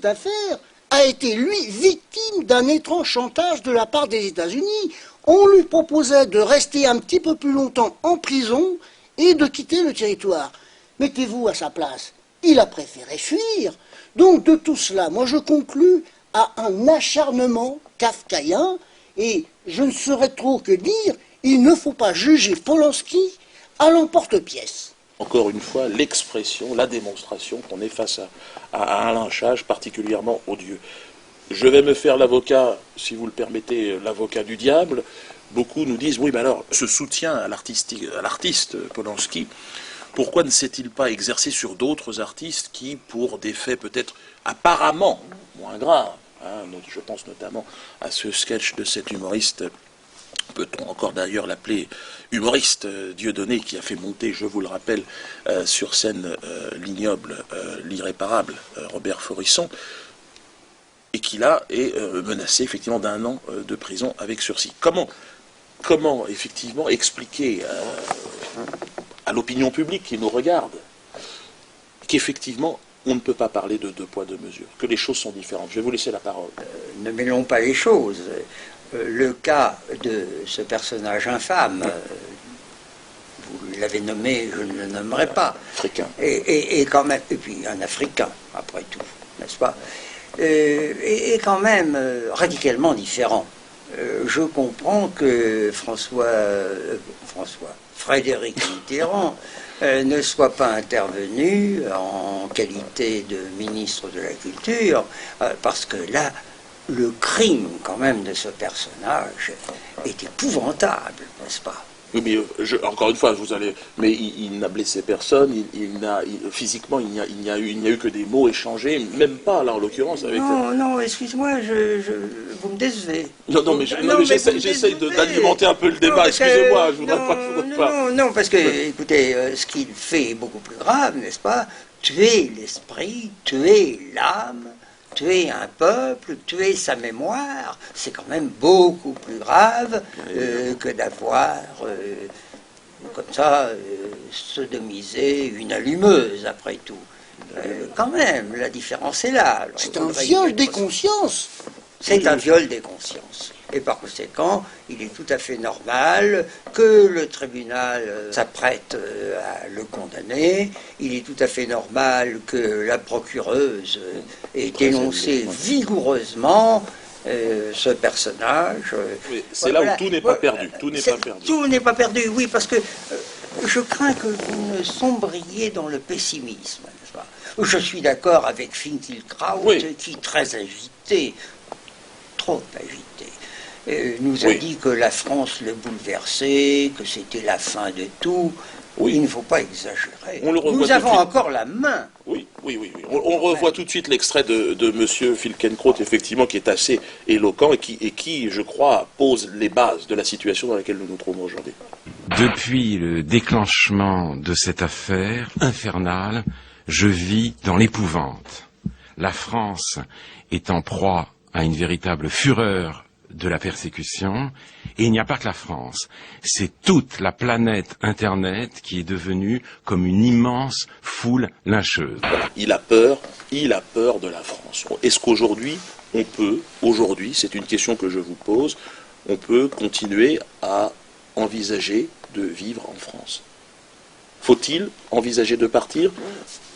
cette affaire a été, lui, victime d'un étrange chantage de la part des États-Unis. On lui proposait de rester un petit peu plus longtemps en prison et de quitter le territoire. Mettez-vous à sa place. Il a préféré fuir. Donc de tout cela, moi je conclus à un acharnement kafkaïen, et je ne saurais trop que dire, il ne faut pas juger Polanski à l'emporte-pièce. Encore une fois, l'expression, la démonstration qu'on est face à un lynchage particulièrement odieux. Je vais me faire l'avocat, si vous le permettez, l'avocat du diable. Beaucoup nous disent, oui, mais alors, ce soutien à l'artiste Polanski, pourquoi ne s'est-il pas exercé sur d'autres artistes qui, pour des faits peut-être apparemment moins graves, hein, je pense notamment à ce sketch de cet humoriste, peut-on encore d'ailleurs l'appeler humoriste, Dieudonné, qui a fait monter, je vous le rappelle, sur scène l'ignoble, l'irréparable Robert Faurisson, et qui là est menacé effectivement d'1 an de prison avec sursis. Comment effectivement expliquer à l'opinion publique qui nous regarde qu'effectivement on ne peut pas parler de 2 poids 2 mesures, que les choses sont différentes? Je vais vous laisser la parole. Ne mêlons pas les choses. Le cas de ce personnage infâme, vous l'avez nommé, je ne le nommerai pas. Africain. Et quand même, et puis un Africain, après tout, n'est-ce pas, est quand même radicalement différent. Je comprends que Frédéric Mitterrand ne soit pas intervenu en qualité de ministre de la Culture, parce que là, le crime quand même de ce personnage est épouvantable, n'est-ce pas? Oui, mais encore une fois, mais il n'a blessé personne. Physiquement, il n'y a eu que des mots échangés, même pas là en l'occurrence. Non, excuse-moi, vous me décevez. Non, mais j'essaye d'alimenter un peu le débat. Excusez-moi, je voudrais pas. Non, parce que, écoutez, ce qu'il fait est beaucoup plus grave, n'est-ce pas? Tuer l'esprit, tuer l'âme, tuer un peuple, tuer sa mémoire, c'est quand même beaucoup plus grave que d'avoir, comme ça, sodomisé une allumeuse, après tout. Quand même, la différence est là. C'est un viol des consciences. C'est un viol des consciences. Et par conséquent, il est tout à fait normal que le tribunal s'apprête à le condamner. Il est tout à fait normal que la procureuse ait dénoncé vigoureusement ce personnage. C'est là où tout n'est pas perdu. Tout n'est pas perdu. Tout n'est pas perdu, oui, parce que je crains que vous ne sombriez dans le pessimisme, n'est-ce pas? Je suis d'accord avec Finkielkraut, qui, très agité, trop agité, nous a dit que la France le bouleversait, que c'était la fin de tout. Oui. Il ne faut pas exagérer. Nous avons encore la main. Oui. On revoit tout de suite l'extrait de M. Finkielkraut, effectivement, qui est assez éloquent et qui, je crois, pose les bases de la situation dans laquelle nous nous trouvons aujourd'hui. Depuis le déclenchement de cette affaire infernale, je vis dans l'épouvante. La France est en proie à une véritable fureur de la persécution, et il n'y a pas que la France, c'est toute la planète Internet qui est devenue comme une immense foule lyncheuse. Voilà. Il a peur de la France. Est-ce qu'aujourd'hui, c'est une question que je vous pose, on peut continuer à envisager de vivre en France? Faut-il envisager de partir?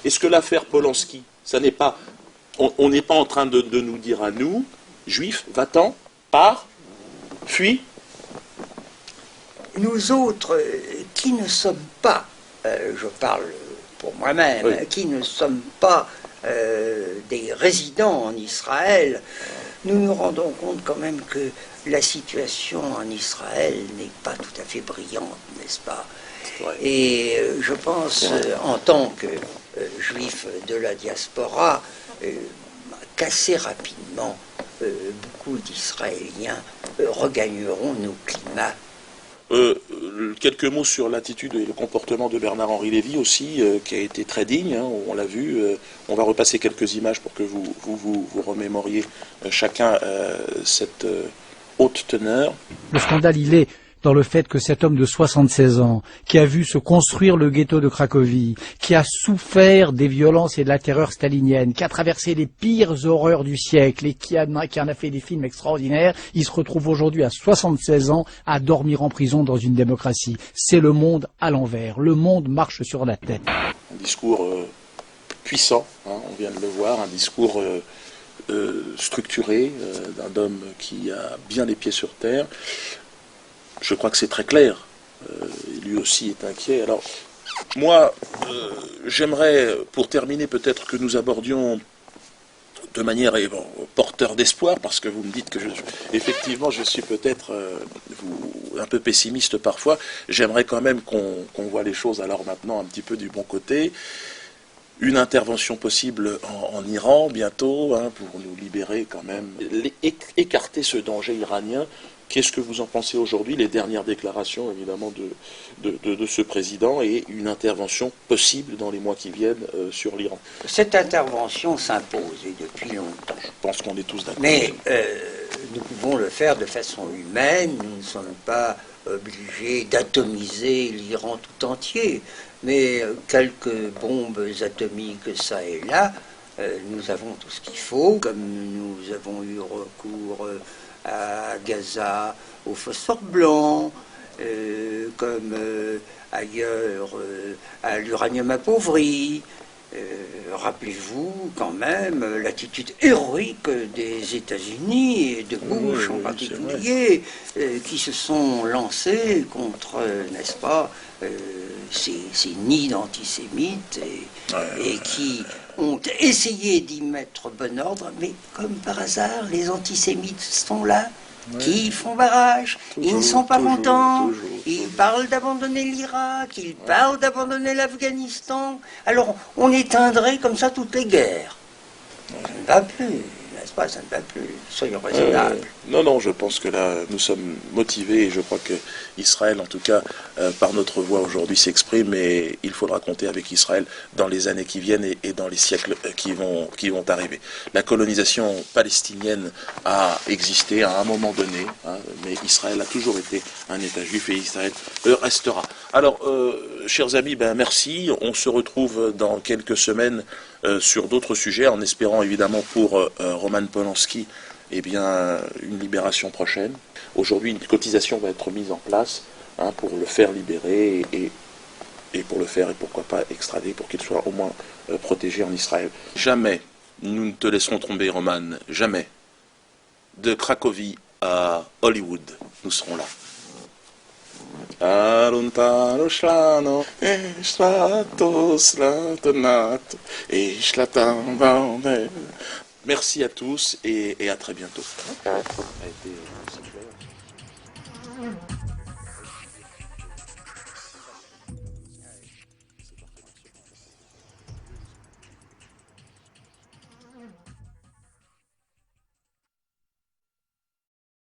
Est-ce que l'affaire Polanski, ça n'est pas, on n'est pas en train de nous dire à nous, juifs, va-t'en, pars, fuis? Nous autres, qui ne sommes pas, je parle pour moi-même, qui ne sommes pas des résidents en Israël, nous nous rendons compte quand même que la situation en Israël n'est pas tout à fait brillante, n'est-ce pas? Et je pense, en tant que juif de la diaspora, qu'assez rapidement, beaucoup d'Israéliens regagneront nos climats. Quelques mots sur l'attitude et le comportement de Bernard-Henri Lévy aussi, qui a été très digne, hein, on l'a vu. On va repasser quelques images pour que vous remémoriez chacun cette haute teneur. Le scandale, il est dans le fait que cet homme de 76 ans, qui a vu se construire le ghetto de Cracovie, qui a souffert des violences et de la terreur stalinienne, qui a traversé les pires horreurs du siècle et qui en a fait des films extraordinaires, il se retrouve aujourd'hui à 76 ans à dormir en prison dans une démocratie. C'est le monde à l'envers. Le monde marche sur la tête. Un discours puissant, hein, on vient de le voir, un discours structuré d'un homme qui a bien les pieds sur terre. Je crois que c'est très clair. Lui aussi est inquiet. Alors, moi, j'aimerais, pour terminer, peut-être que nous abordions de manière porteur d'espoir, parce que vous me dites que effectivement, je suis peut-être un peu pessimiste parfois. J'aimerais quand même qu'on voit les choses alors maintenant un petit peu du bon côté. Une intervention possible en Iran bientôt, hein, pour nous libérer quand même, écarter ce danger iranien. Qu'est-ce que vous en pensez aujourd'hui? Les dernières déclarations, évidemment, de ce président et une intervention possible dans les mois qui viennent sur l'Iran. Cette intervention s'impose et depuis longtemps. Je pense qu'on est tous d'accord. Mais nous pouvons le faire de façon humaine. Nous ne sommes pas obligés d'atomiser l'Iran tout entier. Mais quelques bombes atomiques ça et là, nous avons tout ce qu'il faut. Comme nous avons eu recours à Gaza, au phosphore blanc, comme ailleurs à l'uranium appauvri. Rappelez-vous quand même l'attitude héroïque des États-Unis et de Bush en particulier, qui se sont lancés contre, n'est-ce pas, ces nids d'antisémites et qui ont essayé d'y mettre bon ordre, mais comme par hasard, les antisémites sont là, qui font barrage, ils ne sont pas contents, ils parlent d'abandonner l'Irak, ils parlent d'abandonner l'Afghanistan, alors on éteindrait comme ça toutes les guerres. Ça ne va plus, n'est-ce pas, ça ne va plus, soyons raisonnables. Non, je pense que là, nous sommes motivés et je crois que Israël, en tout cas, par notre voix aujourd'hui, s'exprime et il faudra compter avec Israël dans les années qui viennent et dans les siècles qui vont arriver. La colonisation palestinienne a existé à un moment donné, hein, mais Israël a toujours été un État juif et Israël restera. Alors, chers amis, merci. On se retrouve dans quelques semaines sur d'autres sujets, en espérant évidemment pour Roman Polanski une libération prochaine. Aujourd'hui, une cotisation va être mise en place pour le faire libérer et pour le faire, et pourquoi pas extrader, pour qu'il soit au moins protégé en Israël. Jamais nous ne te laisserons tomber, Roman, jamais. De Cracovie à Hollywood, nous serons là. Merci à tous et à très bientôt. Ça a été